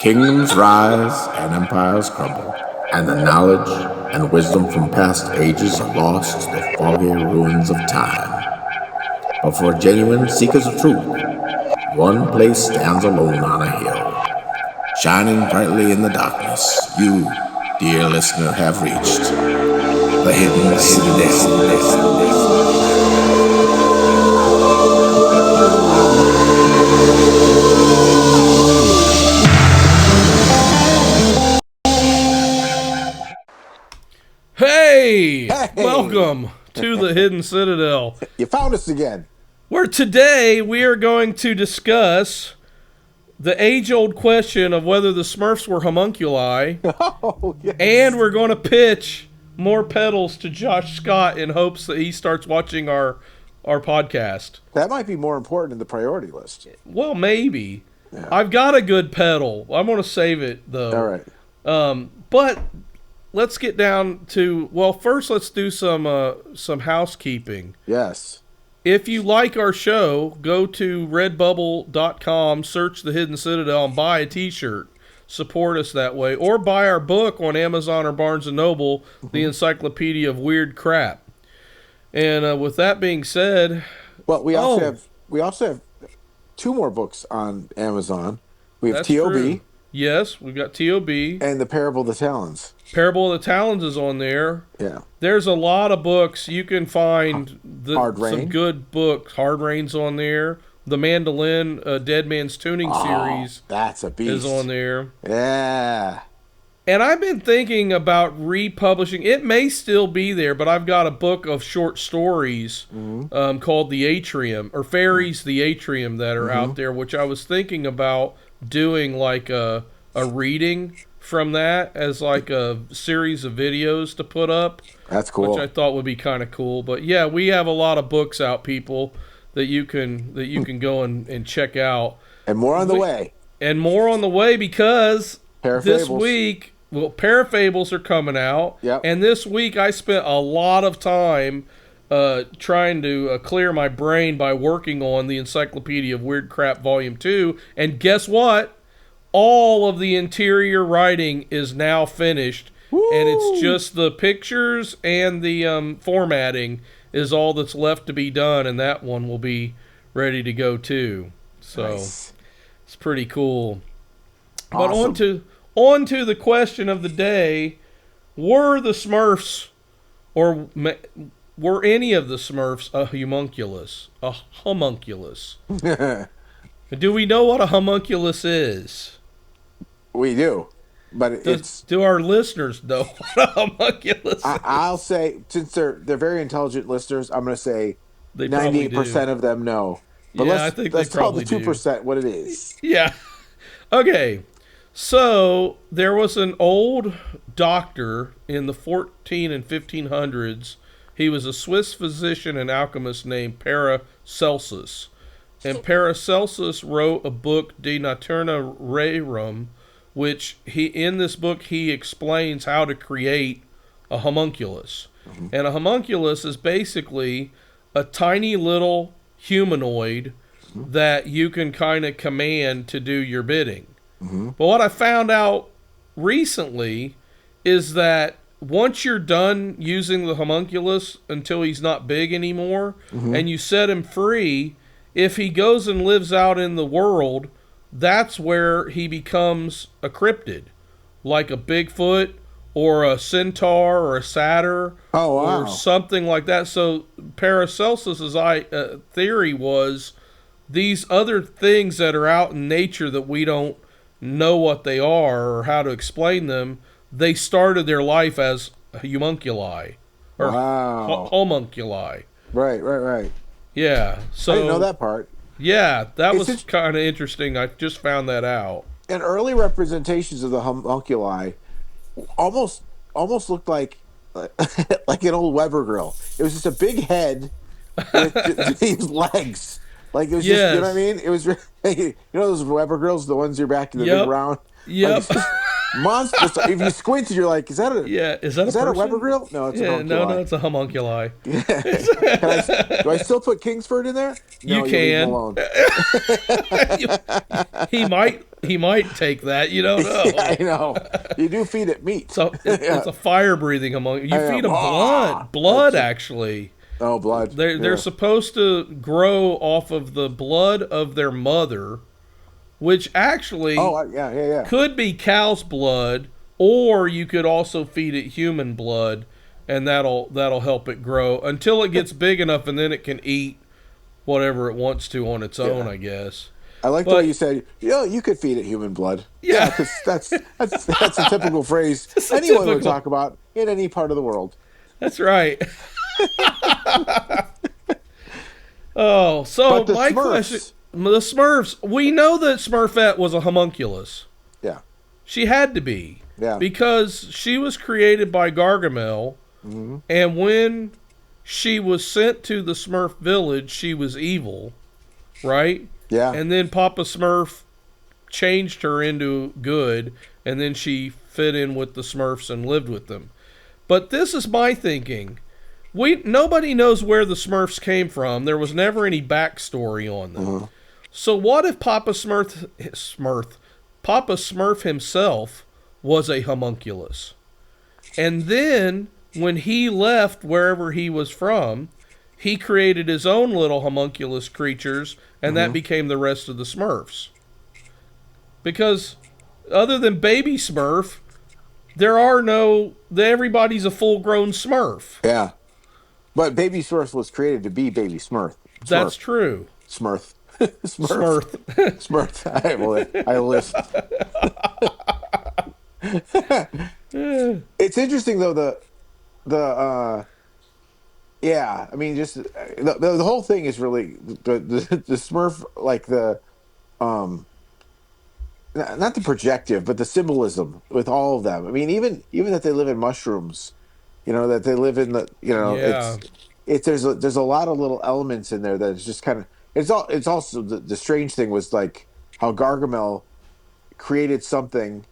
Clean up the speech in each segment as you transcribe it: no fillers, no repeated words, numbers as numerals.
Kingdoms rise and empires crumble, and the knowledge and wisdom from past ages are lost to the foggy ruins of time. But for genuine seekers of truth, one place stands alone on a hill, shining brightly in the darkness. You, dear listener, have reached the Hidden Citadel. Hey! Welcome to the Hidden Citadel. You found us again. Where today we are going to discuss the age-old question of whether the Smurfs were homunculi. Oh, yes. And we're going to pitch more pedals to Josh Scott in hopes that he starts watching our podcast. That might be more important in the priority list. Well, maybe. Yeah. I've got a good pedal. I'm going to save it, though. All right. But let's get down to, well, first let's do some housekeeping. Yes. If you like our show, go to redbubble.com, search the Hidden Citadel, and buy a t-shirt. Support us that way. Or buy our book on Amazon or Barnes & Noble, The Encyclopedia of Weird Crap. And with that being said... Well, we also have two more books on Amazon. We have T.O.B. True. Yes, we've got T.O.B. And The Parable of the Talons. Parable of the Talons is on there. Yeah. There's a lot of books. You can find some good books. Hard Rain's on there. The Mandolin, Dead Man's Tuning series that's a beast. is on there. Yeah. And I've been thinking about republishing. It may still be there, but I've got a book of short stories called The Atrium, or Fairies, The Atrium, that are out there, which I was thinking about doing like a reading from that as like a series of videos to put up. That's cool. Which I thought would be kind of cool. But yeah, we have a lot of books out, people, that you can go and check out. And more on the way. And more on the way, because this Parafables. week, Parafables are coming out. Yep. And this week I spent a lot of time trying to clear my brain by working on the Encyclopedia of Weird Crap Volume 2. And guess what? All of the interior writing is now finished. Woo! And it's just the pictures and the formatting is all that's left to be done, and that one will be ready to go too. So nice. It's pretty cool. Awesome. But on to the question of the day: were the Smurfs, or were any of the Smurfs, a homunculus? A homunculus. Do we know what a homunculus is? We do, but do our listeners know what a homunculus is? I'll say, since they're very intelligent listeners, I'm going to say 98% of them know. But I think let's they tell the probably 2% what it is. Yeah. Okay. So there was an old doctor in the 14 and 1500s. He was a Swiss physician and alchemist named Paracelsus. And Paracelsus wrote a book, De Natura Rerum, which in this book he explains how to create a homunculus. Mm-hmm. And a homunculus is basically a tiny little humanoid that you can kind of command to do your bidding. Mm-hmm. But what I found out recently is that once you're done using the homunculus until he's not big anymore, and you set him free, if he goes and lives out in the world, that's where he becomes a cryptid, like a BigFoot or a centaur or a satyr or something like that. So Paracelsus's theory was these other things that are out in nature that we don't know what they are or how to explain them, they started their life as homunculi or homunculi. Right. Yeah. So I didn't know that part. Yeah, that was kind of interesting. I just found that out. And early representations of the homunculi almost looked like an old Weber grill. It was just a big head with these legs. Like it was just, you know what I mean? It was, you know those Weber grills, the ones you're back in the big round? Yep. monstrous. If you squint, you're like, is that a Yeah, is that a a person? Weber grill? No, it's a Yeah, no, homunculi. it's a homunculi. Can I? Do I still put Kingsford in there? You No, you leave him can. alone. He might take that. You don't know. Yeah, I know. You do feed it meat. So it's a fire breathing homunculi. You feed them blood actually. Oh, blood. They're supposed to grow off of the blood of their mother, which actually could be cow's blood, or you could also feed it human blood, and that'll help it grow until it gets big enough, and then it can eat whatever it wants to on its own, I guess. I like the way you said, you could feed it human blood. Yeah, because that's a typical phrase anyone would talk about in any part of the world. That's right. Oh, so my question: the Smurfs. We know that Smurfette was a homunculus. Yeah, she had to be. Yeah, because she was created by Gargamel, and when she was sent to the Smurf village, she was evil, right? Yeah. And then Papa Smurf changed her into good, and then she fit in with the Smurfs and lived with them. But this is my thinking. Nobody knows where the Smurfs came from. There was never any backstory on them. So what if Papa Smurf himself was a homunculus? And then when he left wherever he was from, he created his own little homunculus creatures, and that became the rest of the Smurfs. Because other than Baby Smurf, everybody's a full-grown Smurf. Yeah. But Baby Smurf was created to be Baby Smurf. That's true. Smurf. Smurf. I list. It's interesting though I mean, just the whole thing is really the Smurf, like not the projective, but the symbolism with all of them. I mean, even that they live in mushrooms, that they live in there's a lot of little elements in there that is just kind of it's also the strange thing was like how Gargamel created something.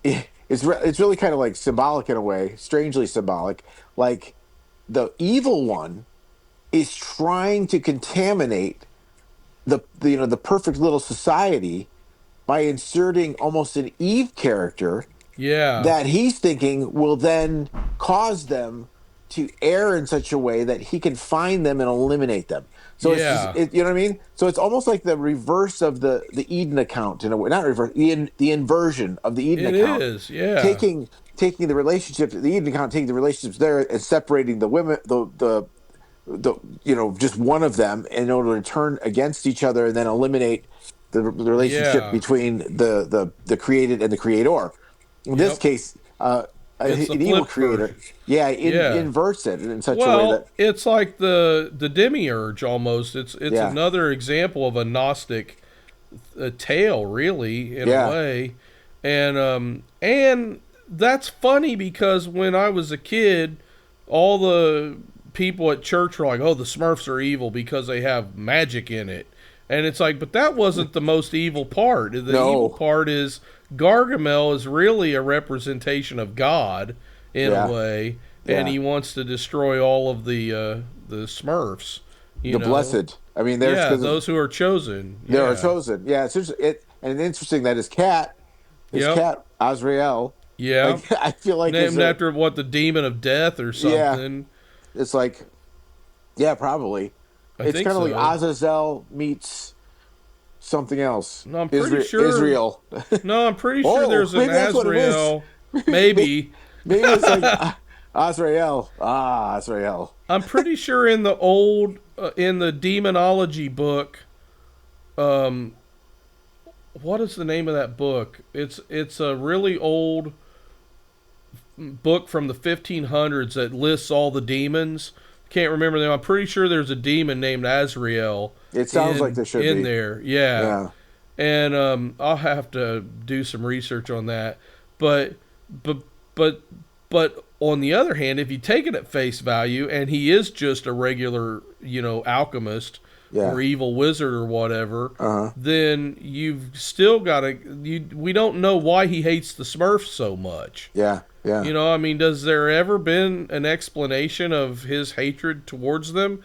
It's really kind of like symbolic in a way, strangely symbolic. Like the evil one is trying to contaminate the perfect little society by inserting almost an Eve character. Yeah. That he's thinking will then cause them to err in such a way that he can find them and eliminate them. So it's just, you know what I mean? So it's almost like the reverse of the Eden account in a way. Not reverse, the inversion of the Eden account. It is, yeah. Taking the relationship, the Eden account, taking the relationships there and separating the women, the just one of them in order to turn against each other and then eliminate the relationship between the created and the creator. In this case, an evil creator, inverts it in such a way that it's like the demiurge almost. It's another example of a Gnostic tale, really, in a way, and that's funny because when I was a kid, all the people at church were like, "Oh, the Smurfs are evil because they have magic in it," and it's like, but that wasn't the most evil part. The evil part is Gargamel is really a representation of God in a way, and he wants to destroy all of the Smurfs. The blessed. I mean, there's those who are chosen. They are chosen. Yeah, and interesting that his cat, Azrael. Yeah, I feel like named after the demon of death or something. Yeah, it's like, probably. It's kind of like Azazel meets something else. No, I'm pretty sure Israel. No, I'm pretty sure there's an Azrael. Maybe. Maybe it's like Azrael. Azrael. I'm pretty sure in the in the demonology book, what is the name of that book? It's a really old book from the 1500s that lists all the demons. Can't remember them. I'm pretty sure there's a demon named Azrael. It sounds like there should be in there. Yeah. And I'll have to do some research on that. But on the other hand, if you take it at face value, and he is just a regular, alchemist, Yeah. or evil wizard or whatever, Uh-huh. then you've still got to. We don't know why he hates the Smurfs so much. Yeah. Yeah. You know, I mean, does there ever been an explanation of his hatred towards them?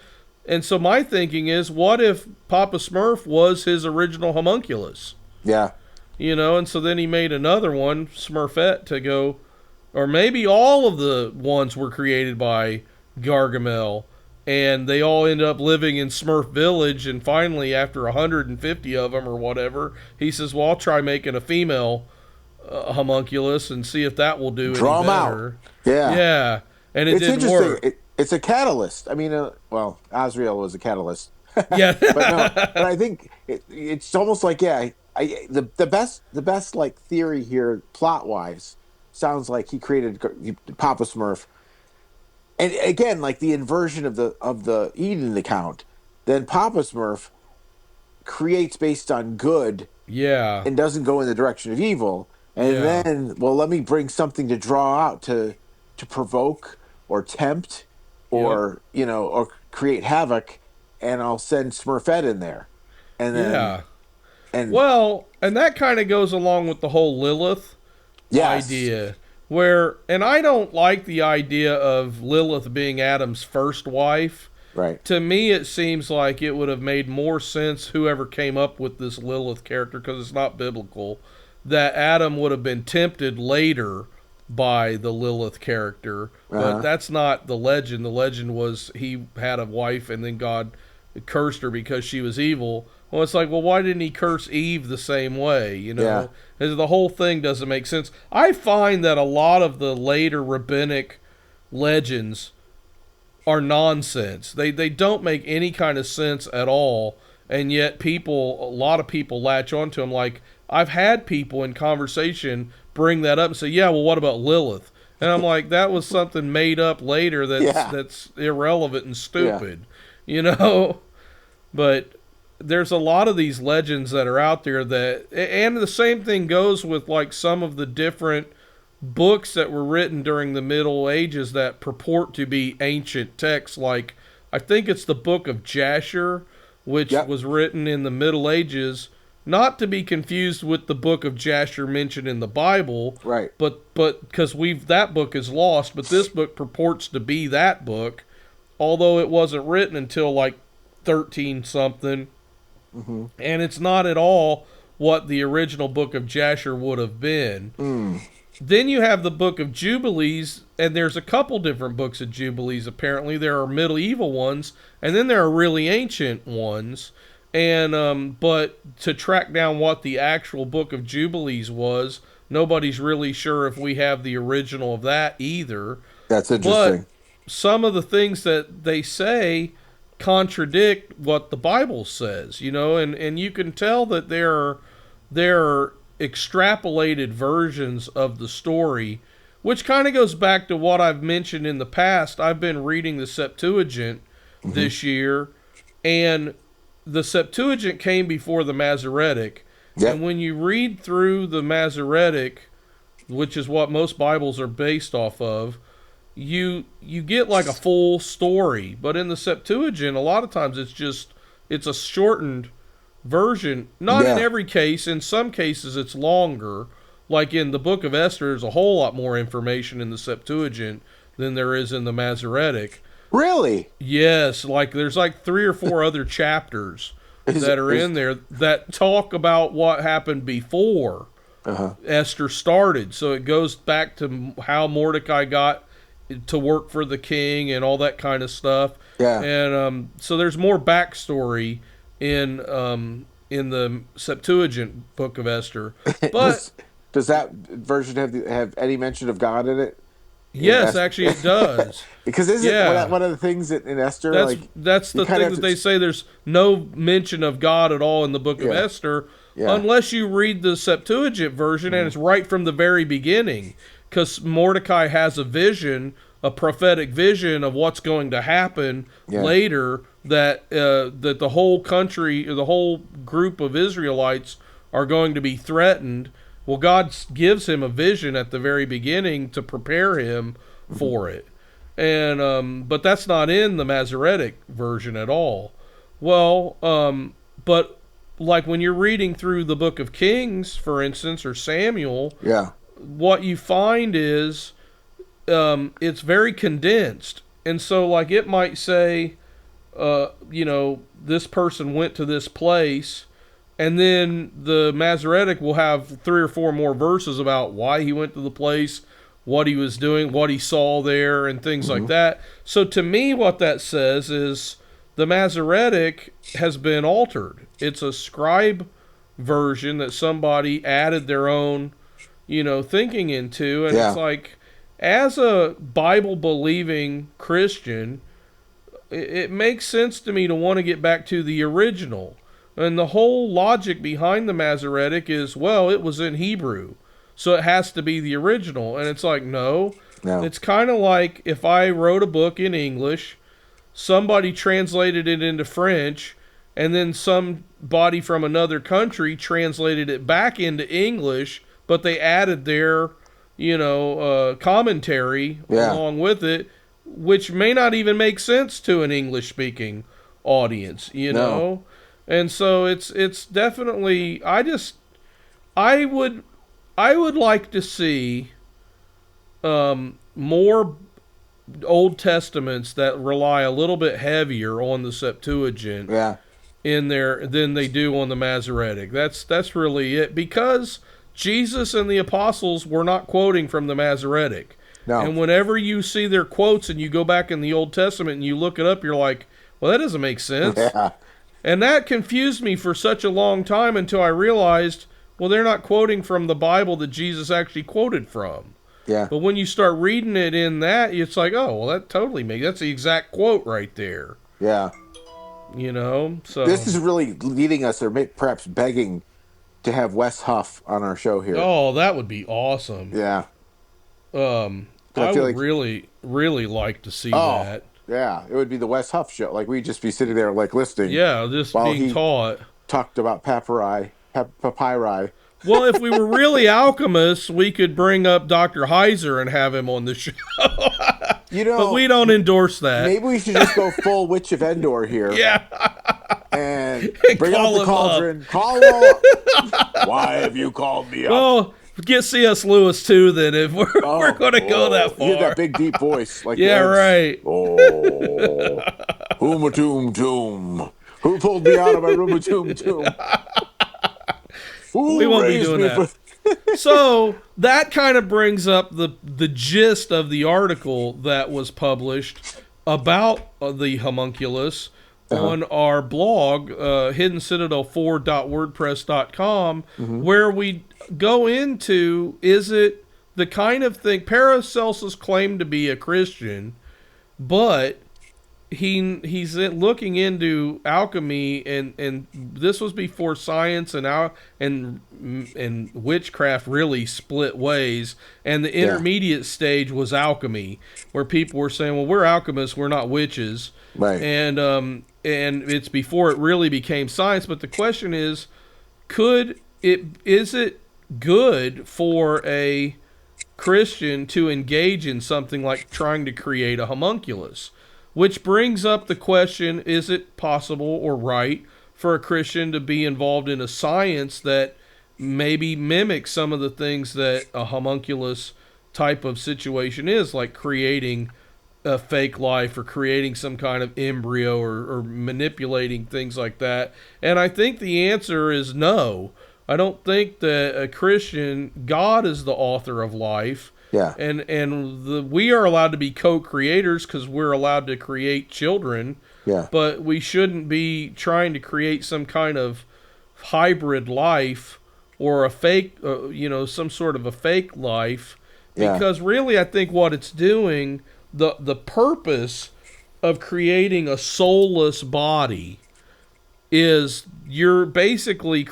And so my thinking is, what if Papa Smurf was his original homunculus? Yeah. You know, and so then he made another one, Smurfette, to go, or maybe all of the ones were created by Gargamel, and they all ended up living in Smurf Village, and finally, after 150 of them or whatever, he says, well, I'll try making a female homunculus and see if that will do Draw any 'em out. better. Yeah. Yeah, and it It's didn't interesting. work. It's a catalyst. I mean, well, Azrael was a catalyst. Yeah. But no, but I think it's almost like, yeah, the best like theory here, plot wise, sounds like he created Papa Smurf, and again, like the inversion of the Eden account. Then Papa Smurf creates based on good Yeah. and doesn't go in the direction of evil, and Yeah. then, well, let me bring something to draw out to provoke or tempt, or or create havoc, and I'll send Smurfette in there, and then Yeah. and Well, and that kind of goes along with the whole Lilith yes. idea, where, and I don't like the idea of Lilith being Adam's first wife. Right. To me, it seems like it would have made more sense, whoever came up with this Lilith character, because it's not biblical, that Adam would have been tempted later by the Lilith character. But that's not the legend. The legend was he had a wife and then God cursed her because she was evil. Well, it's like, well, why didn't he curse Eve the same way? You know, the whole thing doesn't make sense. I find that a lot of the later rabbinic legends are nonsense. They don't make any kind of sense at all, and yet a lot of people latch onto them. Like, I've had people in conversation bring that up and say, yeah, well, what about Lilith? And I'm like, that was something made up later that's irrelevant and stupid, you know? But there's a lot of these legends that are out there that, and the same thing goes with like some of the different books that were written during the Middle Ages that purport to be ancient texts. Like, I think it's the book of Jasher, which was written in the Middle Ages, not to be confused with the book of Jasher mentioned in the Bible, Right. But because that book is lost, but this book purports to be that book, although it wasn't written until like 13 something, and it's not at all what the original book of Jasher would have been. Then you have the book of Jubilees, and there's a couple different books of Jubilees. Apparently, there are medieval ones, and then there are really ancient ones. And but to track down what the actual book of Jubilees was, nobody's really sure if we have the original of that either. That's interesting. But some of the things that they say contradict what the Bible says, you know, and you can tell that there are extrapolated versions of the story, which kind of goes back to what I've mentioned in the past. I've been reading the Septuagint this year, and the Septuagint came before the Masoretic. And when you read through the Masoretic, which is what most Bibles are based off of, you get like a full story. But in the Septuagint, a lot of times it's a shortened version. Not in every case. In some cases, it's longer. Like in the book of Esther, there's a whole lot more information in the Septuagint than there is in the Masoretic. Really? Yes, like there's like 3 or 4 other chapters that are in there that talk about what happened before Esther started. So it goes back to how Mordecai got to work for the king and all that kind of stuff. Yeah. And so there's more backstory in the Septuagint book of Esther. But does that version have any mention of God in it? Yes, actually it does. Because isn't one of the things in Esther, that's the thing that they say, there's no mention of God at all in the book of Esther, unless you read the Septuagint version, and it's right from the very beginning, because Mordecai has a vision, a prophetic vision of what's going to happen later, that the whole country, or the whole group of Israelites are going to be threatened. Well, God gives him a vision at the very beginning to prepare him for it. And but that's not in the Masoretic version at all. Well, but like when you're reading through the Book of Kings, for instance, or Samuel, Yeah. what you find is it's very condensed. And so, like, it might say, this person went to this place, and then the Masoretic will have 3 or 4 more verses about why he went to the place, what he was doing, what he saw there, and things like that. So to me, what that says is the Masoretic has been altered. It's a scribe version that somebody added their own, thinking into. And it's like, as a Bible-believing Christian, it makes sense to me to want to get back to the original. And the whole logic behind the Masoretic is, well, it was in Hebrew, so it has to be the original. And it's like, no. It's kind of like if I wrote a book in English, somebody translated it into French, and then somebody from another country translated it back into English, but they added their, commentary along with it, which may not even make sense to an English-speaking audience, know? And so it's definitely, I would like to see more Old Testaments that rely a little bit heavier on the Septuagint in there than they do on the Masoretic. That's really it, because Jesus and the apostles were not quoting from the Masoretic. No. And whenever you see their quotes and you go back in the Old Testament and you look it up, you're like, well, that doesn't make sense. Yeah. And that confused me for such a long time until I realized, well, they're not quoting from the Bible that Jesus actually quoted from. Yeah. But when you start reading it in that, it's like, oh, well, that totally that's the exact quote right there. Yeah. So this is really leading us, or perhaps begging, to have Wes Huff on our show here. Oh, that would be awesome. Yeah. I would really, really like to see that. Yeah, it would be the Wes Huff show. Like, we'd just be sitting there, like, listening. Yeah, just while being he taught. Talked about papyri. Well, if we were really alchemists, we could bring up Dr. Heiser and have him on the show. But we don't endorse that. Maybe we should just go full Witch of Endor here. Yeah. And bring up the cauldron. Up. Call him up. Why have you called me up? Well, get C.S. Lewis too, then, if we're going to go that far. You have that big, deep voice. Like right. Oh. Hoomatoom. Who pulled me out of my roomatoom? We won't be doing that. So that kind of brings up the gist of the article that was published about the homunculus on our blog, hiddencitadel4.wordpress.com, where we go into, is it the kind of thing, Paracelsus claimed to be a Christian, but he's looking into alchemy, and this was before science and witchcraft really split ways, and the intermediate stage was alchemy, where people were saying, well, we're alchemists, we're not witches, right? And it's before it really became science. But the question is it good for a Christian to engage in something like trying to create a homunculus? Which brings up the question, is it possible or right for a Christian to be involved in a science that maybe mimics some of the things that a homunculus type of situation is, like creating a fake life or creating some kind of embryo or manipulating things like that? And I think the answer is no. I don't think that a Christian, God is the author of life. Yeah. And we are allowed to be co-creators because we're allowed to create children. Yeah. But we shouldn't be trying to create some kind of hybrid life or a fake, some sort of a fake life. Because really, I think what it's doing, the purpose of creating a soulless body is you're basically,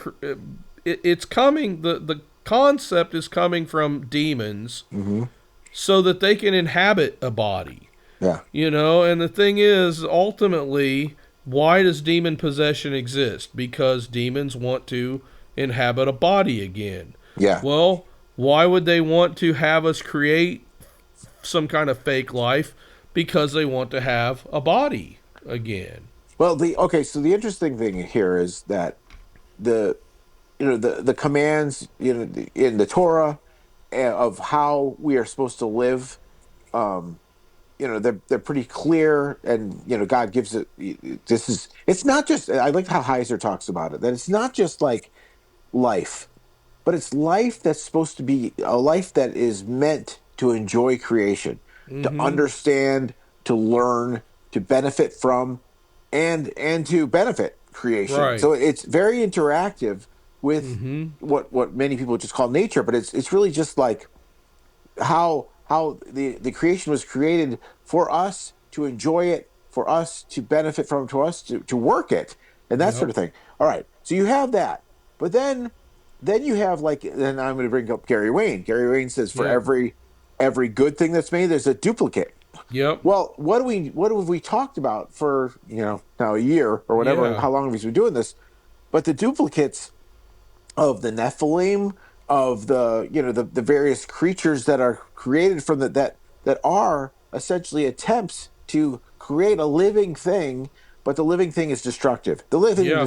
it's coming, the concept is coming from demons so that they can inhabit a body. Yeah. And the thing is, ultimately, why does demon possession exist? Because demons want to inhabit a body again. Yeah. Well, why would they want to have us create some kind of fake life? Because they want to have a body again. Well, so the interesting thing here is that the the commands in the Torah of how we are supposed to live, um, they're pretty clear, and God gives it. It's not just. I like how Heiser talks about it, that it's not just like life, but it's life that's supposed to be a life that is meant to enjoy creation, to Mm-hmm. understand, to learn, to benefit from, and to benefit creation. Right. So it's very interactive with Mm-hmm. what many people just call nature, but it's really just like how the creation was created for us to enjoy it, for us to benefit from, to us to work it, and that sort Yep. of thing. All right, so you have that, but then you have like, then I'm going to bring up Gary Wayne. Gary Wayne says for Yep. every good thing that's made, there's a duplicate. Yep. Well, what have we talked about for now a year or whatever? Yeah. How long have we been doing this? But the duplicates of the Nephilim, of the the various creatures that are created from that are essentially attempts to create a living thing, but the living thing is destructive. The living thing Yeah.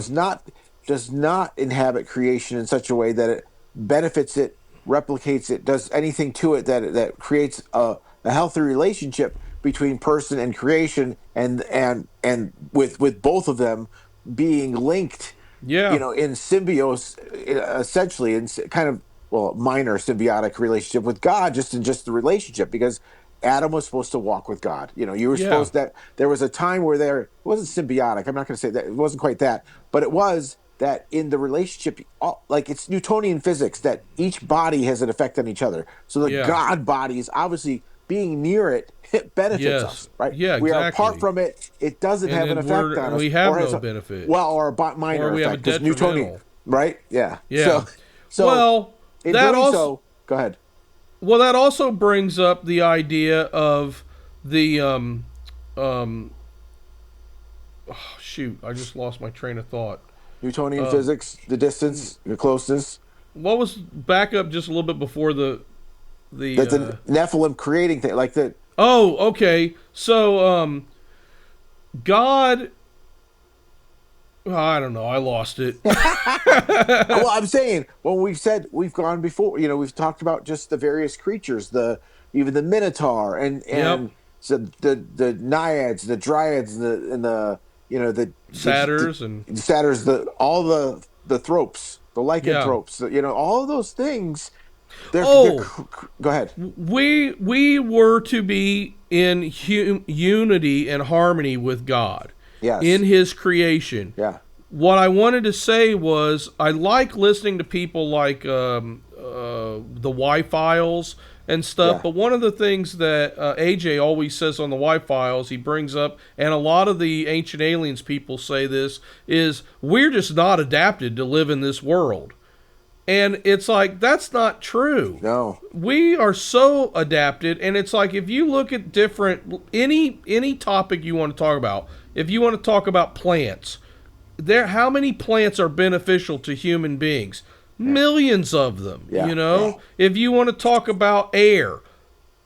does not inhabit creation in such a way that it benefits it, replicates it, does anything to it that creates a healthy relationship between person and creation, and with both of them being linked, Yeah. in symbiose, essentially, in kind of, well, minor symbiotic relationship with God, just in just the relationship, because Adam was supposed to walk with God. You were Yeah. supposed that there was a time where it wasn't symbiotic. I'm not going to say that it wasn't quite that, but it was that in the relationship, like it's Newtonian physics, that each body has an effect on each other. So the Yeah. God body is obviously being near it. It benefits Yes. us, right? Yeah. We are apart Exactly. from it. It doesn't And have an then effect on us, we have or has no a benefit, well, or a or minor we have a effect, because Newtonian, detrimental. right? Yeah. Yeah. So Well, in that doing also so, go ahead. that also brings up the idea of the um oh, shoot, I just lost my train of thought. Newtonian physics, the distance, the closeness, What was back up just a little bit before the that the Nephilim creating thing, like the oh, okay. So God, I don't know, I lost it. well, I'm saying, when we've said, we've gone before, we've talked about just the various creatures, the even the Minotaur, Yep. and so the naiads, the dryads, the Satyrs and the satyrs, the all the thropes, the yeah. lycanthropes, all of those things. They're Oh, go ahead. we were to be in unity and harmony with God in Yes. his creation. Yeah. What I wanted to say was I like listening to people like the Y-Files and stuff, Yeah. but one of the things that AJ always says on the Y-Files, he brings up, and a lot of the Ancient Aliens people say this, is we're just not adapted to live in this world. And it's like, that's not true. No. We are so adapted, and it's like if you look at different any topic you want to talk about, if you want to talk about plants, how many plants are beneficial to human beings? Millions of them. Yeah. If you want to talk about air,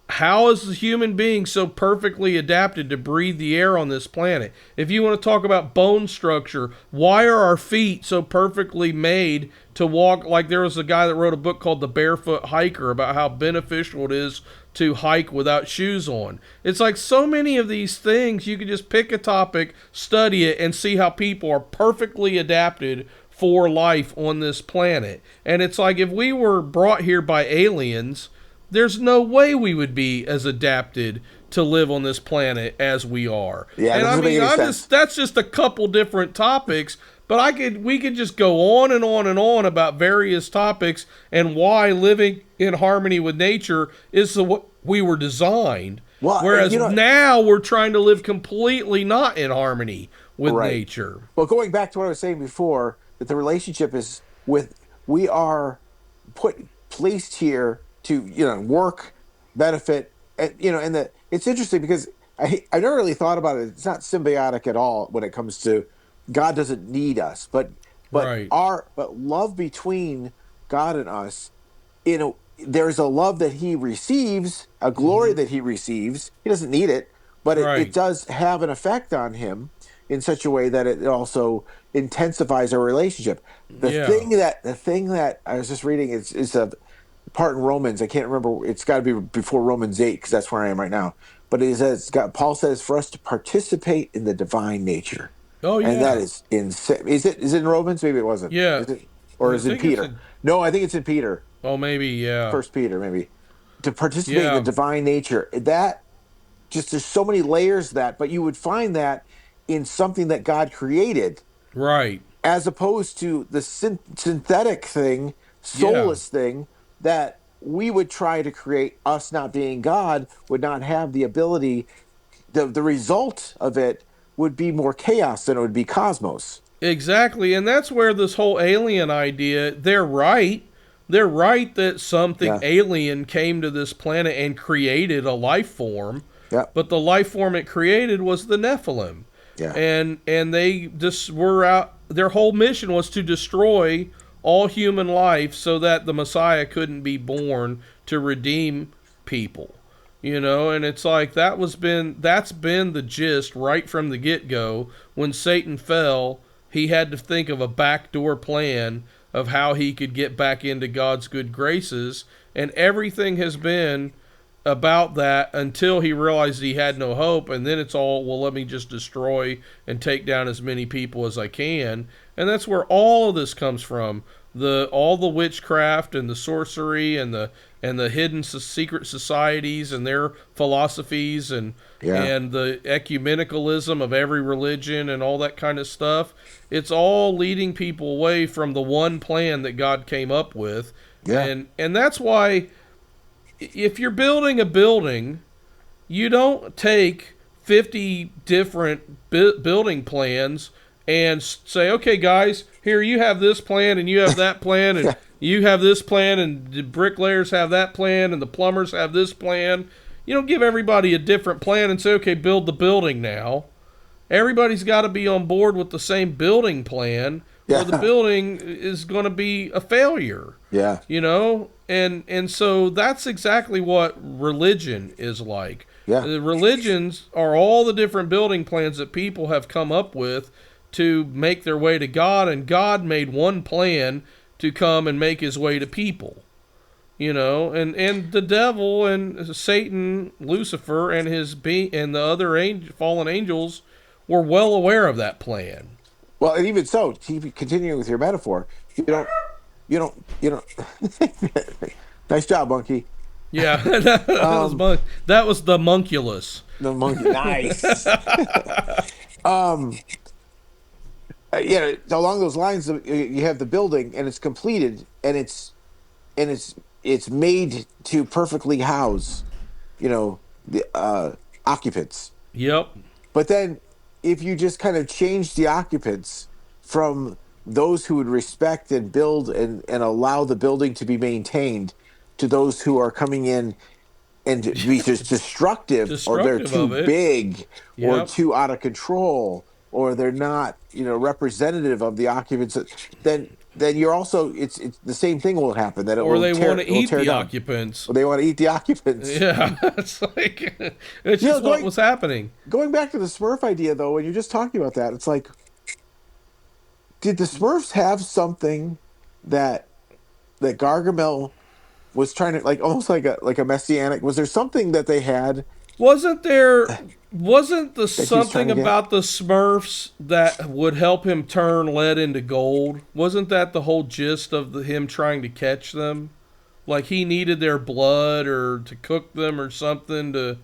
how is the human being so perfectly adapted to breathe the air on this planet? If you want to talk about bone structure, why are our feet so perfectly made to walk? Like there was a guy that wrote a book called The Barefoot Hiker about how beneficial it is to hike without shoes on. It's like so many of these things, you could just pick a topic, study it, and see how people are perfectly adapted for life on this planet. And it's like if we were brought here by aliens, there's no way we would be as adapted to live on this planet as we are. Yeah, And that I doesn't make mean, any I'm sense. just that's just a couple different topics, but we could just go on and on and on about various topics and why living in harmony with nature is the what we were designed. Well, Whereas now we're trying to live completely not in harmony with right. nature. Well, going back to what I was saying before, that the relationship is we are placed here to work, benefit, and that it's interesting because I never really thought about it. It's not symbiotic at all when it comes to God doesn't need us, Right. but love between God and us, there's a love that he receives, a glory that he receives. He doesn't need it, but it Right. does have an effect on him in such a way that it also intensifies our relationship. The thing that I was just reading is a part in Romans. I can't remember. It's got to be before Romans 8 because that's where I am right now. But it says Paul says for us to participate in the divine nature. Oh yeah. And that is insane. Is it in Romans? Maybe it wasn't. Yeah. Is it, or is it Peter? No, I think it's in Peter. Oh, maybe, yeah. First Peter, maybe. To participate in the divine nature. That just there's so many layers to that, but you would find that in something that God created. Right. As opposed to the synthetic thing, soulless thing that we would try to create, us not being God, would not have the ability. The result of it would be more chaos than it would be cosmos. Exactly, and that's where this whole alien idea, they're right. They're right that something alien came to this planet and created a life form. Yeah. But the life form it created was the Nephilim. Yeah. And they just were out, their whole mission was to destroy all human life so that the Messiah couldn't be born to redeem people. You know, and it's like that's been the gist right from the get-go. When Satan fell, he had to think of a backdoor plan of how he could get back into God's good graces, and everything has been about that until he realized he had no hope, and then it's all, well, let me just destroy and take down as many people as I can. And that's where all of this comes from. All the witchcraft and the sorcery and the hidden secret societies and their philosophies and the ecumenicalism of every religion and all that kind of stuff. It's all leading people away from the one plan that God came up with. Yeah. And that's why if you're building a building, you don't take 50 different building plans and say, okay, guys, here you have this plan and you have that plan and you have this plan and the bricklayers have that plan and the plumbers have this plan. You don't give everybody a different plan and say, okay, build the building now. Everybody's got to be on board with the same building plan or the building is going to be a failure. Yeah. You know? And so that's exactly what religion is like. Yeah. The religions are all the different building plans that people have come up with to make their way to God, and God made one plan to come and make his way to people. You know, and the devil and Satan, Lucifer, and and the other fallen angels were well aware of that plan. Well, and even so, continuing with your metaphor, you don't. Nice job, monkey. Yeah, that was the Homunculus. The monkey, nice. Along those lines, you have the building, and it's completed, and it's made to perfectly house, the occupants. Yep. But then, if you just kind of change the occupants from those who would respect and build and allow the building to be maintained to those who are coming in and be just destructive or they're too big or too out of control or they're not, representative of the occupants, then you're also it's the same thing will happen that or they want to eat the occupants. Or they want to eat the occupants. Yeah, it's like it's just what was happening. Going back to the Smurf idea though, when you're just talking about that, it's like, did the Smurfs have something that Gargamel was trying to almost like a messianic? Was there something that they had? Wasn't the something about the Smurfs that would help him turn lead into gold? Wasn't that the whole gist of him trying to catch them? Like he needed their blood or to cook them or something to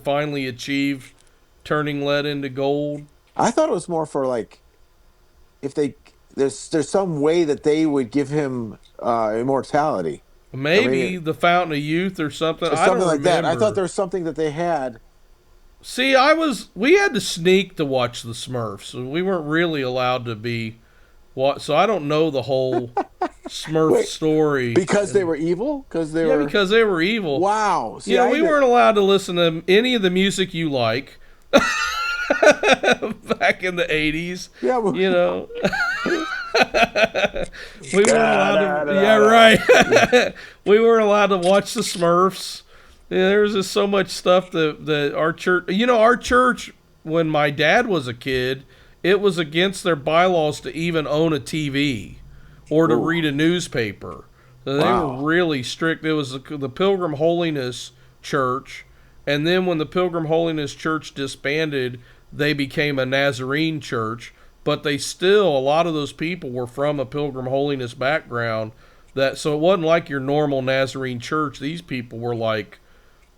finally achieve turning lead into gold? I thought it was more for if there's some way that they would give him immortality. Maybe the Fountain of Youth or something. I don't like remember. That. I thought there was something that they had. See, we had to sneak to watch the Smurfs. So we weren't really allowed to be. So I don't know the whole Smurf story. Because they were evil? Because they were evil. Wow. See, we weren't allowed to listen to any of the music you like. Back in the 80s. Yeah, we weren't allowed to. Yeah, right. We weren't allowed to watch the Smurfs. Yeah, there's just so much stuff that our church, our church, when my dad was a kid, it was against their bylaws to even own a TV or to read a newspaper. So they were really strict. It was the Pilgrim Holiness Church, and then when the Pilgrim Holiness Church disbanded, they became a Nazarene church, but they still, a lot of those people were from a Pilgrim Holiness background, so it wasn't like your normal Nazarene church. These people were like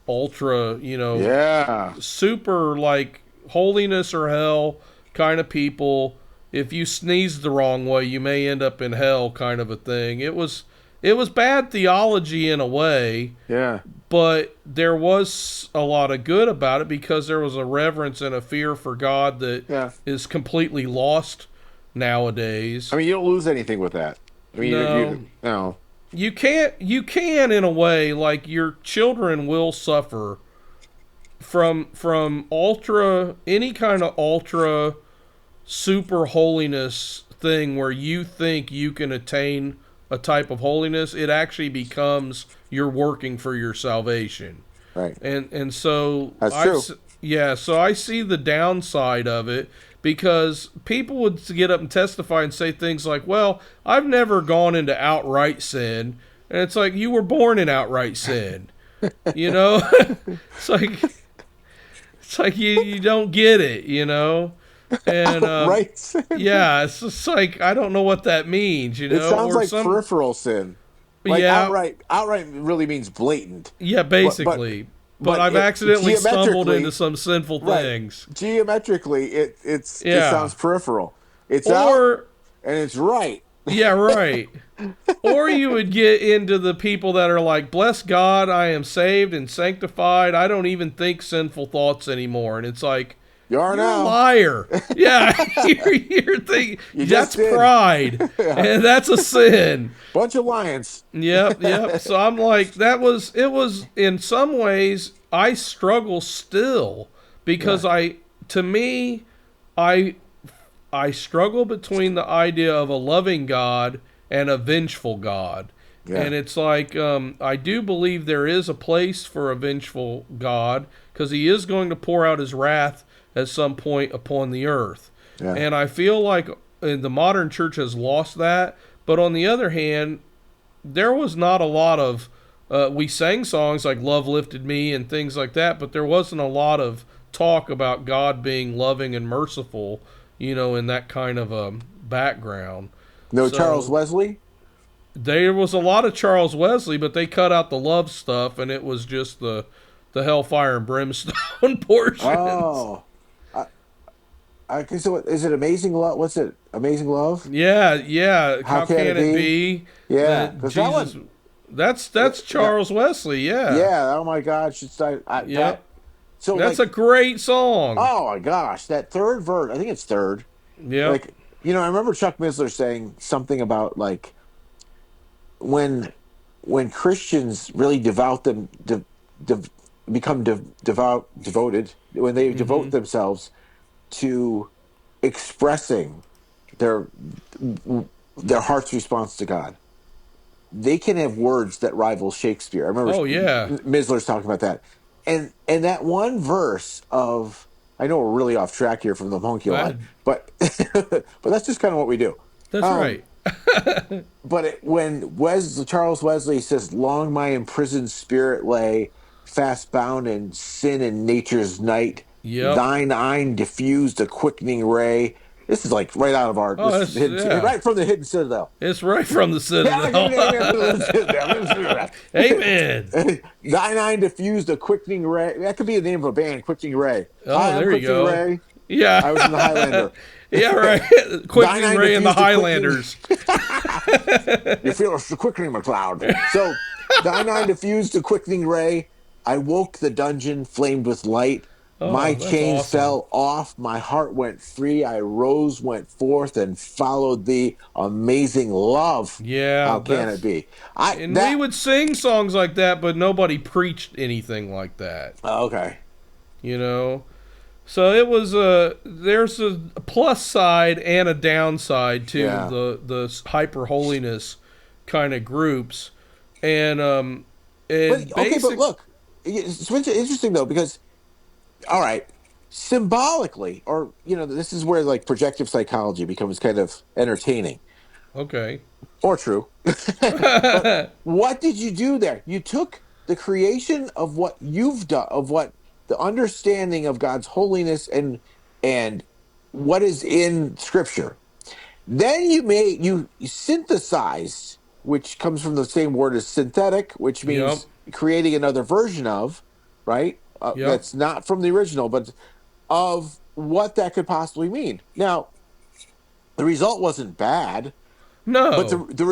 ultra, super like holiness or hell kind of people. If you sneeze the wrong way, you may end up in hell kind of a thing. It was bad theology in a way. Yeah. But there was a lot of good about it because there was a reverence and a fear for God that is completely lost nowadays. I mean, you don't lose anything with that. I mean, no. You can in a way, like your children will suffer from any kind of ultra super holiness thing where you think you can attain a type of holiness. It actually becomes you're working for your salvation. Right. And so that's true. So I see the downside of it because people would get up and testify and say things like, well, I've never gone into outright sin. And it's like, you were born in outright sin. It's like you don't get it, And right. Yeah, it's just like I don't know what that means, It sounds like peripheral sin. Like outright really means blatant. Yeah, basically. But I've accidentally stumbled into some sinful things. Geometrically, it sounds peripheral. It's out and it's right. Yeah, right. Or you would get into the people that are like, bless God, I am saved and sanctified. I don't even think sinful thoughts anymore. And it's like, you're a liar. Yeah, you're thinking, that's pride. And that's a sin. Bunch of lions. Yep. So I'm like, it was in some ways, I struggle still because I struggle between the idea of a loving God and a vengeful God. Yeah. And it's like, I do believe there is a place for a vengeful God because he is going to pour out his wrath at some point upon the earth. Yeah. And I feel like the modern church has lost that. But on the other hand, there was not a lot of, we sang songs like Love Lifted Me and things like that, but there wasn't a lot of talk about God being loving and merciful, in that kind of a background. No Charles Wesley? There was a lot of Charles Wesley, but they cut out the love stuff, and it was just the hellfire and brimstone portions. Oh. So is it Amazing Love? What's it? Amazing Love? Yeah. How can it be? Yeah, because that's Charles Wesley. Yeah. Yeah. Oh my gosh! So that's a great song. Oh my gosh, that third verse. I think it's third. Yeah. I remember Chuck Missler saying something about like when Christians really become devoted, when they devote themselves to expressing their heart's response to God, they can have words that rival Shakespeare. I remember Missler's talking about that. And that one verse of, I know we're really off track here from the homunculi, but that's just kind of what we do. That's right. But when Charles Wesley says, "Long my imprisoned spirit lay, fast bound in sin and nature's night. Yep. Thine eye diffused a quickening ray." This is like right out of our right from the Hidden Citadel. It's right from the Citadel. Amen. Thine eye diffused a quickening ray. That could be the name of a band, Quickening Ray. Oh, there you go. Ray. Yeah. I was in the Highlander. Yeah, right. Quickening Ray and the Highlanders. You feel a quickening, McLeod. So, thine eye diffused a quickening ray. I woke the dungeon, flamed with light. My chains fell off, my heart went free, I rose, went forth, and followed thee. Amazing love. Yeah. How can it be? We would sing songs like that, but nobody preached anything like that. Okay. So it was there's a plus side and a downside to the hyper holiness kind of groups. And but look. it's interesting though, because all right, symbolically, or this is where like projective psychology becomes kind of entertaining Okay. or true. But what did you do there? You took the creation of what you've done, of what the understanding of God's holiness and what is in Scripture. Then you synthesized, which comes from the same word as synthetic, which Yep. means creating another version of, right? Yep. That's not from the original, but of what that could possibly mean. Now, the result wasn't bad, but No. the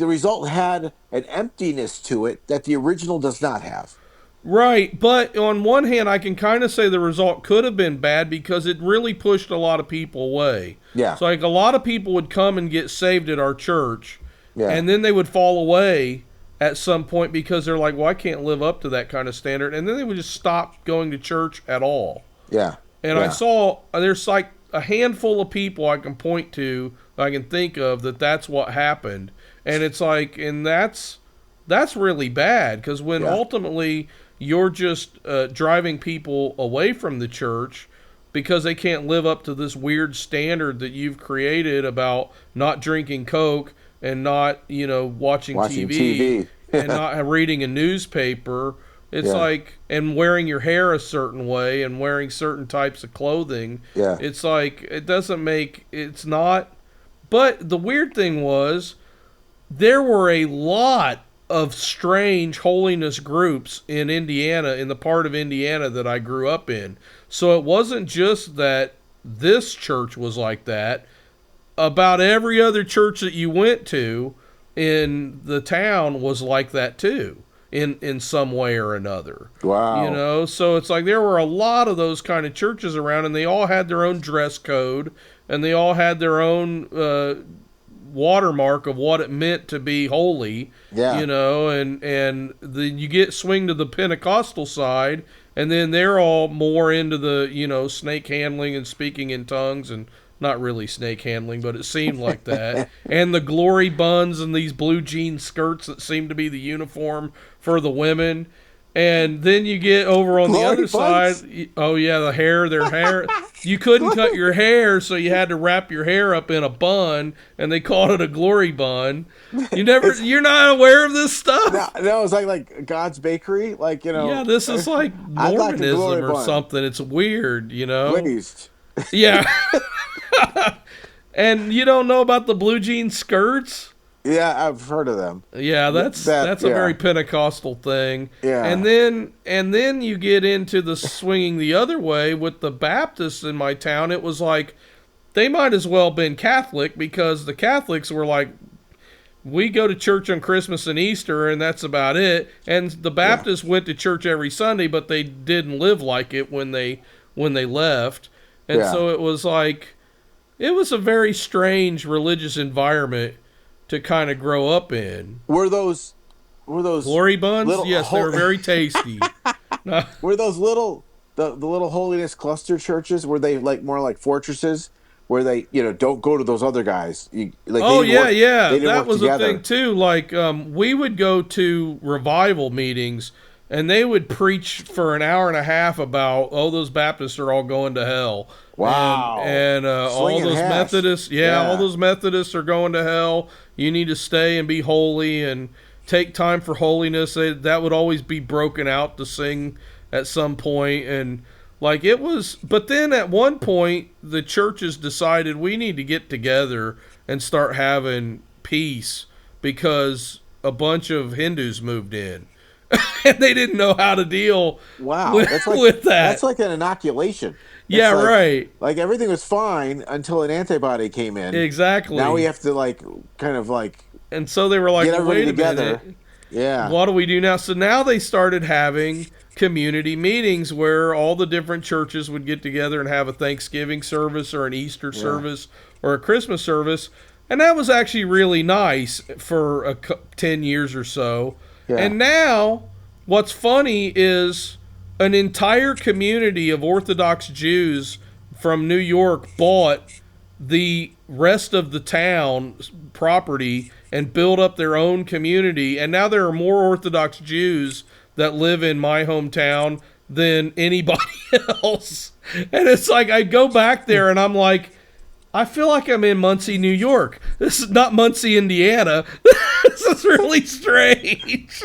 result had an emptiness to it that the original does not have. Right, but on one hand, I can kind of say the result could have been bad because it really pushed a lot of people away. Yeah, So, like, a lot of people would come and get saved at our church, yeah, and then they would fall away at some point because they're like, well, I can't live up to that kind of standard. And then they would just stop going to church at all. yeah, And I yeah, saw there's like a handful of people I can point to, I can think of that's what happened. And it's like, and that's really bad because when yeah, ultimately you're just driving people away from the church because they can't live up to this weird standard that you've created about not drinking Coke and not, watching watching TV TV. and not reading a newspaper. It's Yeah, like, and wearing your hair a certain way and wearing certain types of clothing. yeah. It's like, it's not. But the weird thing was, there were a lot of strange holiness groups in Indiana, in the part of Indiana that I grew up in. So it wasn't just that this church was like that. About every other church that you went to in the town was like that too, in some way or another. Wow. So it's like there were a lot of those kind of churches around, and they all had their own dress code, and they all had their own watermark of what it meant to be holy. Yeah. And then you get swing to the Pentecostal side, and then they're all more into the snake handling and speaking in tongues, and not really snake handling, but it seemed like that. And the glory buns and these blue jean skirts that seem to be the uniform for the women. And then you get over on the Glory other buns? side. Oh yeah, their hair. You couldn't cut your hair, so you had to wrap your hair up in a bun, and they called it a glory bun. You're not aware of this stuff. No, it's like God's Bakery, like Yeah, this is like I'd like a glory Mormonism or bun. something. It's weird, Glazed. Yeah. And you don't know about the blue jean skirts? Yeah, I've heard of them. Yeah, that's a very Pentecostal thing. Yeah. And then you get into the swinging the other way with the Baptists in my town. It was like they might as well have been Catholic because the Catholics were like, we go to church on Christmas and Easter and that's about it. And the Baptists went to church every Sunday, but they didn't live like it when they left. And so it was like, it was a very strange religious environment to kind of grow up in. Were those Glory buns? Yes, they were very tasty. were those the little holiness cluster churches? Were they like more like fortresses where they don't go to those other guys? They didn't that work was together. a thing too. Like we would go to revival meetings, and they would preach for an hour and a half about, those Baptists are all going to hell. Wow. And all Slinging those hash. Methodists, all those Methodists are going to hell. You need to stay and be holy and take time for holiness. That would always be broken out to sing at some point. And like it was, but then at one point, the churches decided we need to get together and start having peace because a bunch of Hindus moved in. And they didn't know how to deal with that. That's like an inoculation. Yeah, It's like, right. Like everything was fine until an antibody came in. Exactly. Now we have to like kind of like And so they were like, get everybody wait a together. minute. Yeah. What do we do now? So now they started having community meetings where all the different churches would get together and have a Thanksgiving service or an Easter service or a Christmas service. And that was actually really nice for 10 years or so. Yeah. And now what's funny is an entire community of Orthodox Jews from New York bought the rest of the town's property and built up their own community. And now there are more Orthodox Jews that live in my hometown than anybody else. And it's like I go back there and I'm like, I feel like I'm in Muncie, New York. This is not Muncie, Indiana. This is really strange.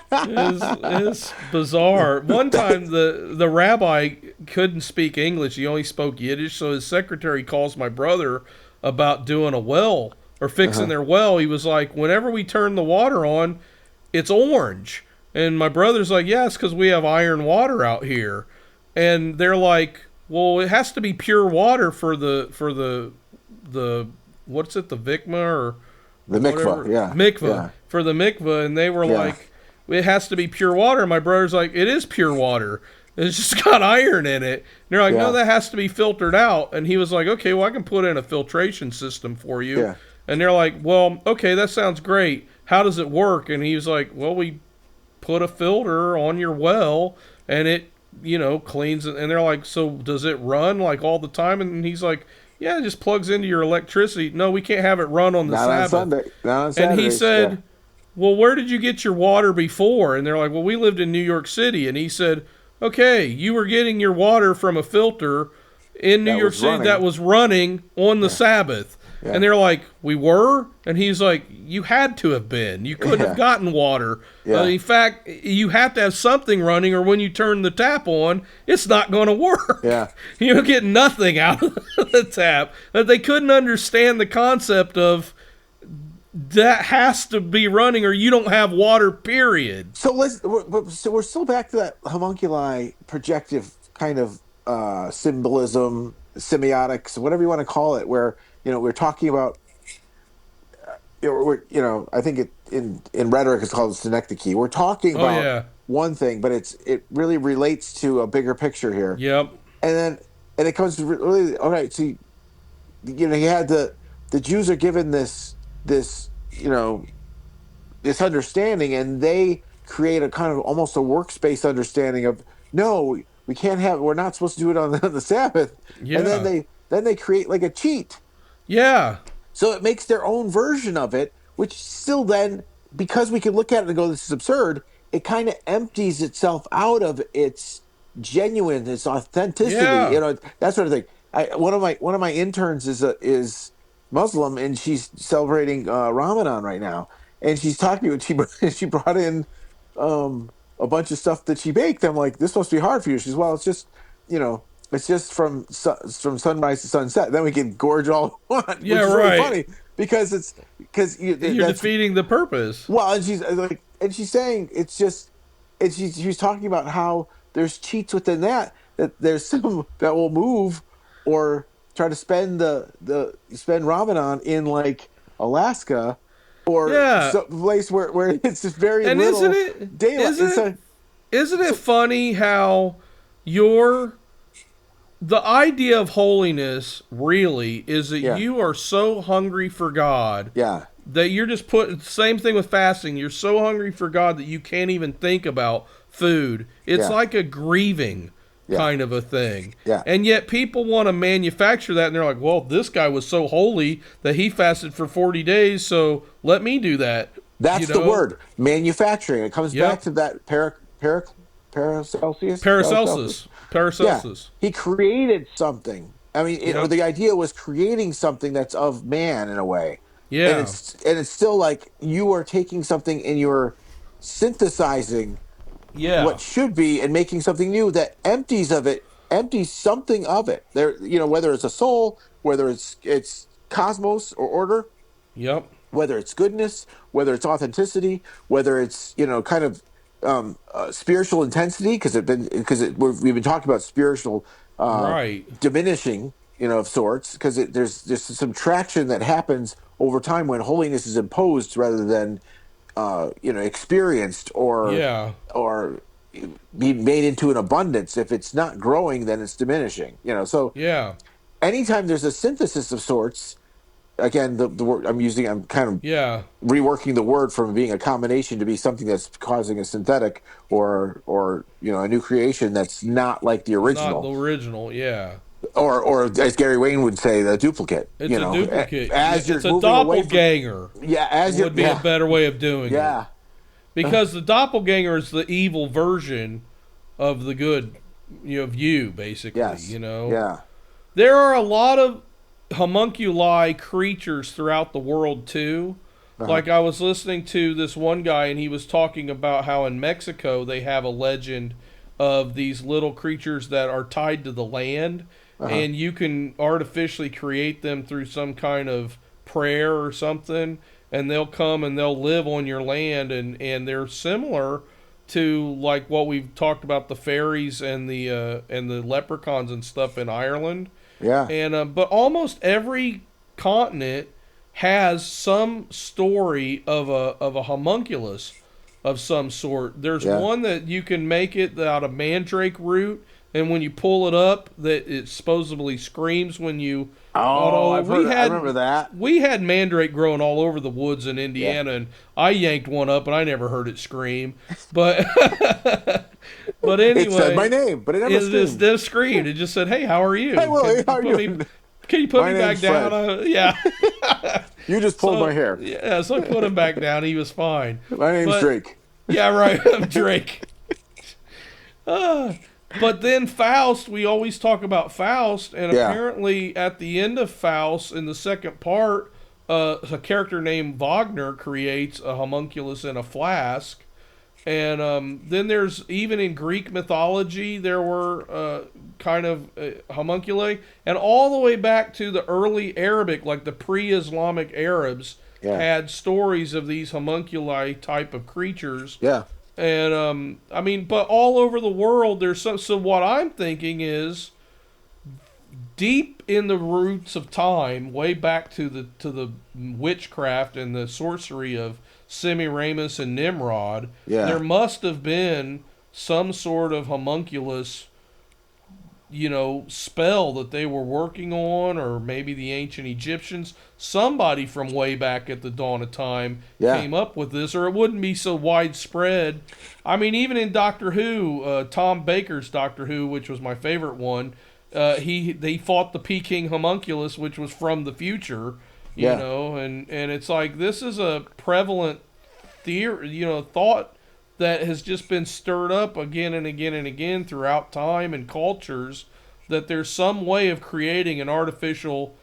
It's bizarre. One time, the rabbi couldn't speak English. He only spoke Yiddish. So his secretary calls my brother about doing a well or fixing their well. He was like, whenever we turn the water on, it's orange. And my brother's like, yeah, it's because we have iron water out here. And they're like, well, it has to be pure water for the what's it, the vikma or The mikvah, yeah. Mikvah. Yeah. For the mikvah, and they were like, it has to be pure water. And my brother's like, it is pure water. It's just got iron in it. And they're like, no, that has to be filtered out. And he was like, okay, well, I can put in a filtration system for you. Yeah. And they're like, well, okay, that sounds great. How does it work? And he was like, well, we put a filter on your well, and it, cleans it. And they're like, so does it run like all the time? And he's like, yeah, it just plugs into your electricity. No, we can't have it run on the Sabbath. On Sunday. Not on Saturday. And he said, well, where did you get your water before? And they're like, well, we lived in New York City. And he said, okay, you were getting your water from a filter in New York City that was running on the Sabbath. Yeah. And they're like, we were? And he's like, you had to have been. You couldn't have gotten water. Yeah. In fact, you have to have something running, or when you turn the tap on, it's not going to work. Yeah. You get nothing out of the tap. They couldn't understand the concept of that has to be running or you don't have water, period. So we're still back to that homunculi projective kind of symbolism, semiotics, whatever you want to call it, where we're talking about I think in rhetoric it's called synecdoche. We're talking about one thing, but it really relates to a bigger picture here. Yep. And it comes to really, all right, so you had the Jews are given this understanding, and they create a kind of almost a workspace understanding of, no, we're not supposed to do it on the Sabbath. Yeah. And then they create like a cheat. Yeah. So it makes their own version of it, which still then, because we can look at it and go, this is absurd, it kind of empties itself out of its genuine, its authenticity. Yeah. That sort of thing. One of my interns is Muslim, and she's celebrating Ramadan right now, and she's talking to me, and she brought in a bunch of stuff that she baked. I'm like, this must be hard for you. She's, well, it's just it's just from sunrise to sunset. Then we can gorge all we want. Yeah, which is right. Really funny because you're defeating the purpose. Well, and she's saying it's just, and she's talking about how there's cheats within that there's some that will move or try to spend spend Ramadan in like Alaska or some place where it's just very and little daylight. Isn't it funny how the idea of holiness really is that you are so hungry for God that you're just same thing with fasting. You're so hungry for God that you can't even think about food. It's like a grieving kind of a thing. Yeah. And yet people want to manufacture that, and they're like, well, this guy was so holy that he fasted for 40 days, so let me do that. That's the word, manufacturing. It comes back to that Paracelsus. Paracelsus. Yeah. He created something. I mean, the idea was creating something that's of man in a way. Yeah. And it's still like you are taking something and you're synthesizing what should be and making something new that empties something of it. There, whether it's a soul, whether it's cosmos or order. Yep. Whether it's goodness, whether it's authenticity, whether it's kind of spiritual intensity, because we've been talking about spiritual diminishing, of sorts, because there's just some traction that happens over time when holiness is imposed rather than experienced or be made into an abundance. If it's not growing, then it's diminishing. So anytime there's a synthesis of sorts. Again, the word I'm kind of reworking the word from being a combination to be something that's causing a synthetic or a new creation that's not like the original. Not the original, yeah. or as Gary Wayne would say, the duplicate. It's You a know, duplicate. as you're It's a moving away from, doppelganger. yeah, as you're Would be a better way of doing it. yeah, Because the doppelganger is the evil version of the good, of you, basically. yes, yeah, There are a lot of homunculi creatures throughout the world too. Like I was listening to this one guy, and he was talking about how in Mexico they have a legend of these little creatures that are tied to the land, and you can artificially create them through some kind of prayer or something, and they'll come and they'll live on your land, and they're similar to like what we've talked about, the fairies and the leprechauns and stuff in Ireland. yeah. And but almost every continent has some story of a homunculus of some sort. There's one that you can make it out of mandrake root, and when you pull it up, that it supposedly screams when you. Oh, I remember that. We had mandrake growing all over the woods in Indiana, and I yanked one up, and I never heard it scream. But but anyway, It said my name, but it never screamed. It screamed. It just said, "Hey, how are you? Hey, Willie, how are you? Can you put My me back name's down?" Yeah. You just pulled my hair. Yeah, so I put him back down. He was fine. My name's Drake. Yeah, right. I'm Drake. But then Faust, we always talk about Faust, and apparently at the end of Faust, in the second part, a character named Wagner creates a homunculus in a flask. And then there's, even in Greek mythology, there were kind of homunculi. And all the way back to the early Arabic, like the pre-Islamic Arabs, had stories of these homunculi type of creatures. Yeah. And, I mean, but all over the world, there's so what I'm thinking is, deep in the roots of time, way back to the witchcraft and the sorcery of Semiramis and Nimrod, there must have been some sort of homunculus, spell that they were working on, or maybe the ancient Egyptians, somebody from way back at the dawn of time came up with this, or it wouldn't be so widespread. I mean, even in Doctor Who, Tom Baker's Doctor Who, which was my favorite one, they fought the Peking homunculus, which was from the future. And it's like, this is a prevalent theory, thought that has just been stirred up again and again and again throughout time and cultures, that there's some way of creating an artificial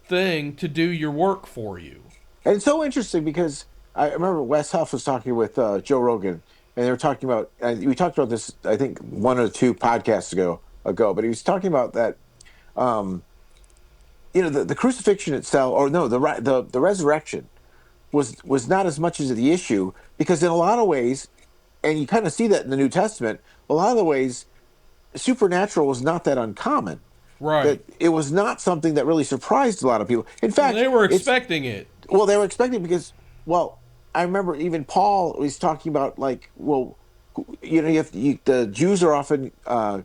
thing to do your work for you. And it's so interesting because I remember Wes Huff was talking with Joe Rogan, and they were talking about, and we talked about this, I think, one or two podcasts ago, but he was talking about that, the crucifixion itself, or no, the resurrection was not as much as the issue, because in a lot of ways, and you kind of see that in the New Testament, a lot of the ways, supernatural was not that uncommon. Right. That it was not something that really surprised a lot of people. In fact, they were expecting it. Well, they were expecting it because, I remember even Paul was talking about, like, the Jews are often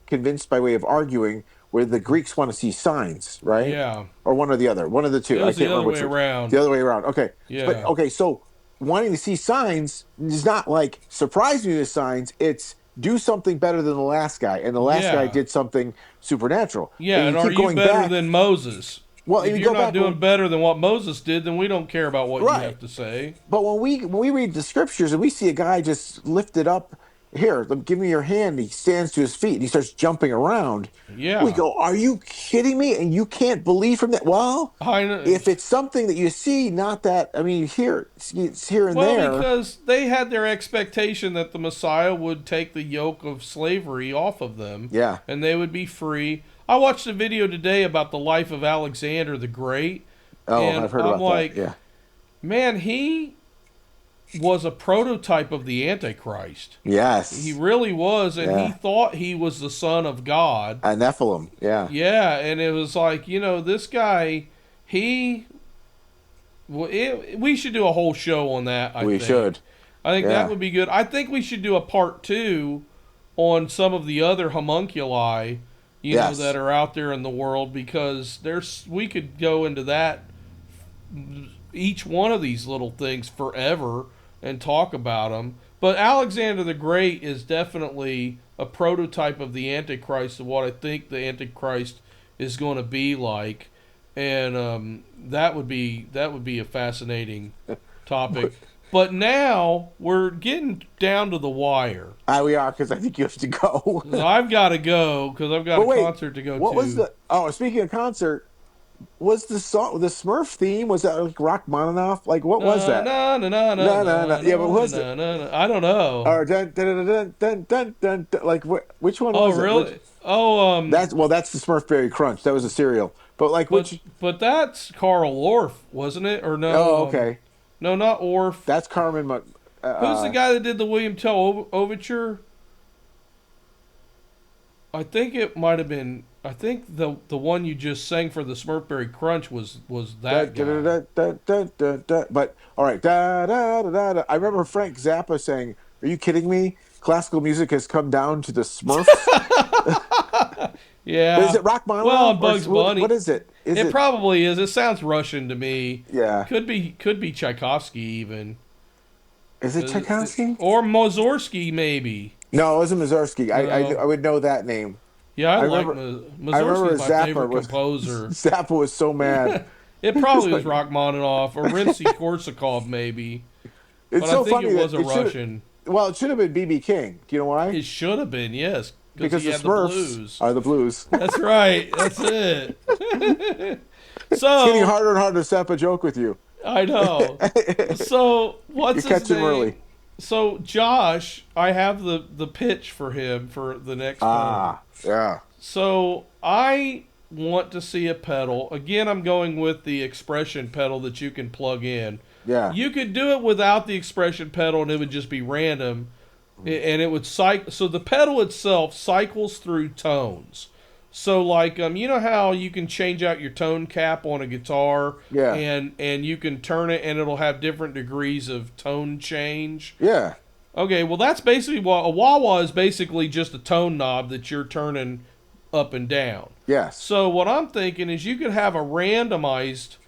convinced by way of arguing, where the Greeks want to see signs, right? Yeah. Or one or the other, one of the two. It was the other way around. The other way around. Okay. Yeah. But okay, so wanting to see signs is not like surprise me with signs. It's do something better than the last guy, and the last guy did something supernatural. Yeah, and are you better than Moses? Well, if you're not doing better than what Moses did, then we don't care about what you have to say. But when we read the scriptures and we see a guy just lifted up, here, give me your hand. He stands to his feet and he starts jumping around. Yeah. We go, are you kidding me? And you can't believe from that? Well, if it's something that you see, not that, I mean, it's here and there. Well, because they had their expectation that the Messiah would take the yoke of slavery off of them. Yeah. And they would be free. I watched a video today about the life of Alexander the Great. Oh, and I've heard about that. Yeah. Man, he was a prototype of the Antichrist. Yes. He really was, and he thought he was the son of God. A Nephilim, yeah. Yeah, and it was like, this guy, we should do a whole show on that, I think. We should. I think that would be good. I think we should do a part 2 on some of the other homunculi, that are out there in the world, because we could go into that, each one of these little things forever, and talk about them. But Alexander the Great is definitely a prototype of the Antichrist, of what I think the Antichrist is going to be like, and that would be a fascinating topic. But now we're getting down to the wire. We are, because I think you have to go. So I've got to go because I've got a concert to go what to. was the? Oh, speaking of concert, was the song, the Smurf theme? Was that like Rachmaninoff? Like, what was that? No. Yeah, but was it? I don't know. Or dun, dun, dun, dun, dun, dun, dun, like which one Oh, was it? really? Oh, That's the Smurfberry Crunch. That was a cereal. But like which? But that's Carl Orff, wasn't it? Or no? Oh, okay. No, not Orff. That's Carmen. Who's the guy that did the William Tell overture? I think it might have been. I think the one you just sang for the Smurfberry Crunch was that guy. But all right, da, da, da, da, da. I remember Frank Zappa saying, "Are you kidding me? Classical music has come down to the Smurfs." Yeah. But is it Rachmaninoff? Well, Bugs Bunny. What is it? It probably is. It sounds Russian to me. Yeah. Could be Tchaikovsky even. Is it Tchaikovsky? Or Mussorgsky maybe. No, it wasn't Mussorgsky. I would know that name. Yeah, I like remember Mussorgsky's my Zappa favorite was, composer. Zappa was so mad. It probably was Rachmaninoff or Rimsky-Korsakov maybe. It's but so I think funny it was a Russian. Well, it should have been B.B. King. Do you know why? It should have been, yes. Because he the had Smurfs the blues. are the blues. That's right. That's it. It's getting harder and harder to set up a joke with you. I know. So what's you his catch him name? early. So Josh, I have the pitch for him for the next one. Yeah. So I want to see a pedal. Again, I'm going with the expression pedal that you can plug in. Yeah. You could do it without the expression pedal and it would just be random. And it would cycle. So the pedal itself cycles through tones. So like you know how you can change out your tone cap on a guitar, yeah, and you can turn it and it'll have different degrees of tone change. Yeah. Okay, well that's basically what a wah-wah is. Basically just a tone knob that you're turning up and down. Yes. So what I'm thinking is you could have a randomized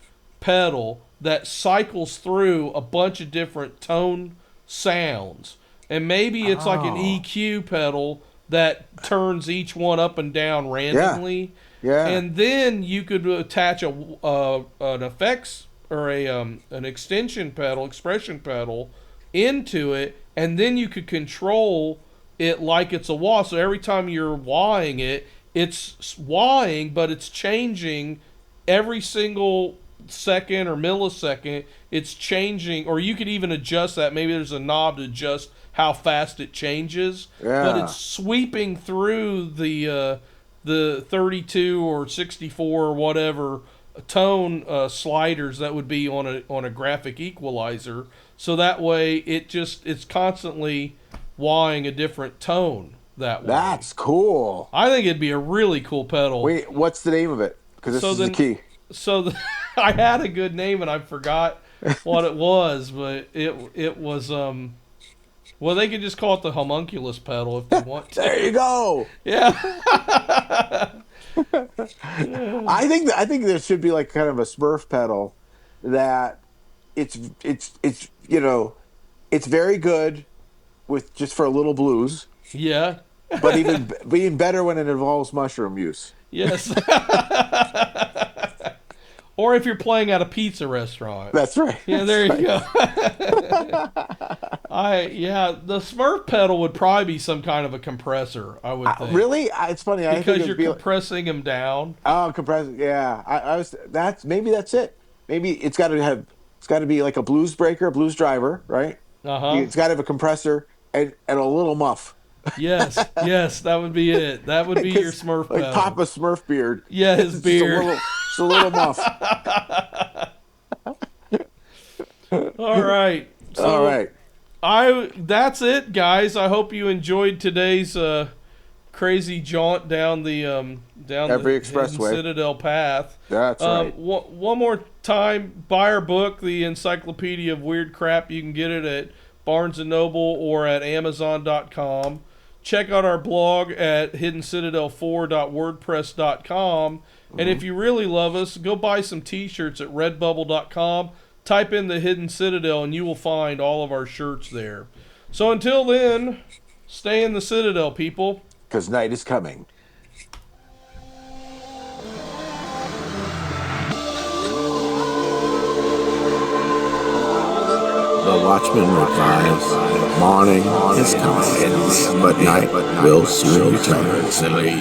pedal that cycles through a bunch of different tone sounds. And maybe it's like an EQ pedal that turns each one up and down randomly. Yeah. And then you could attach an effects or an extension pedal, expression pedal into it, and then you could control it like it's a wah. So every time you're wahing it, it's wahing, but it's changing every single second or millisecond. It's changing, or you could even adjust that. Maybe there's a knob to adjust how fast it changes, but it's sweeping through the 32 or 64 or whatever tone sliders that would be on a graphic equalizer. So that way it's constantly wahing a different tone that way. That's cool. I think it'd be a really cool pedal. Wait, what's the name of it? Because this is the key. So I had a good name and I forgot what it was, but it was well, they could just call it the homunculus pedal if they want to. There you go. Yeah. I think there should be like kind of a Smurf pedal that it's you know, it's very good with just for a little blues. Yeah. But even better when it involves mushroom use. Yes. Or if you're playing at a pizza restaurant. That's right. Yeah, there you go. The Smurf pedal would probably be some kind of a compressor, I would think. Really? It's funny. Because you're compressing them down. Oh, compressing. Yeah. Maybe that's it. Maybe it's got to be like a blues breaker, a blues driver, right? It's got to have a compressor and a little muff. Yes, that would be it. That would be your Smurf pedal. Like Papa Smurf beard. Yeah, his beard. It's a little muff. All right. All right. That's it, guys. I hope you enjoyed today's crazy jaunt down the every expressway Hidden Citadel path. That's right. One more time, buy our book, The Encyclopedia of Weird Crap. You can get it at Barnes & Noble or at Amazon.com. Check out our blog at hiddencitadel4.wordpress.com. And if you really love us, go buy some t-shirts at redbubble.com. Type in the Hidden Citadel and you will find all of our shirts there. So until then, stay in the Citadel, people. Because night is coming. The watchman replies, morning is coming, but night will soon return. Silly.